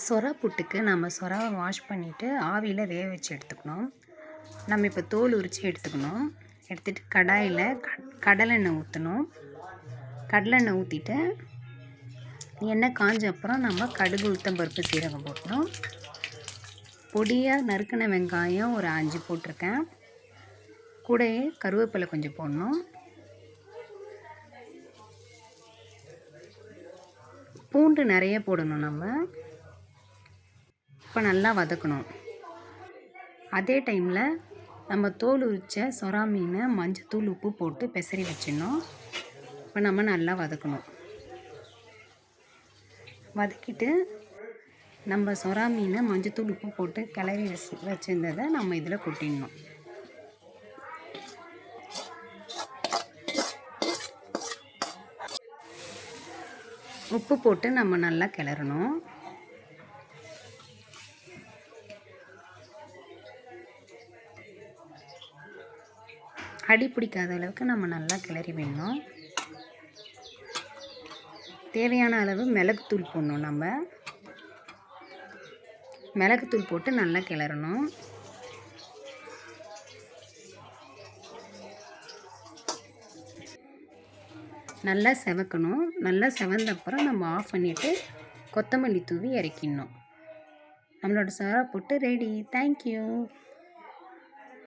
சொரா புட்டுக்கு நம்ம சொராவை வாஷ் பண்ணிவிட்டு ஆவியில் வேக வச்சு எடுத்துக்கணும். நம்ம இப்போ தோல் உரித்து எடுத்துக்கணும். எடுத்துகிட்டு கடாயில் கடலெண்ணெய் ஊற்றணும். கடலெண்ணெய் ஊற்றிட்டு எண்ணெய் காஞ்ச அப்புறம் நம்ம கடுகு, உளுத்தம்பருப்பு, சீரகம் போட்டணும். பொடியாக நறுக்கின வெங்காயம் ஒரு 5 போட்டிருக்கேன். கூடயே கருவேப்பிலை கொஞ்சம் போடணும். பூண்டு நிறைய போடணும். நம்ம இப்போ நல்லா வதக்கணும். அதே டைமில் நம்ம தோல் உரித்த சொரா மீனை மஞ்சத்தூள், உப்பு போட்டு பெசரி வச்சிடணும். இப்போ நம்ம நல்லா வதக்கணும். வதக்கிட்டு நம்ம சொரா மீனை மஞ்சத்தூள், உப்பு போட்டு கிளறி வச்சுருந்ததை நம்ம இதில் கொட்டிடணும். உப்பு போட்டு நம்ம நல்லா கிளறணும். அடி பிடிக்காத அளவுக்கு நம்ம நல்லா கிளறி விடணும். தேவையான அளவு மிளகுத்தூள் போடணும். நம்ம மிளகுத்தூள் போட்டு நல்லா கிளறணும். நல்லா செவக்கணும். நல்லா செவந்த அப்புறம் நம்ம ஆஃப் பண்ணிவிட்டு கொத்தமல்லி தூவி இறக்கிடணும். நம்மளோட சொரா புட்டு ரெடி. தேங்க்யூ.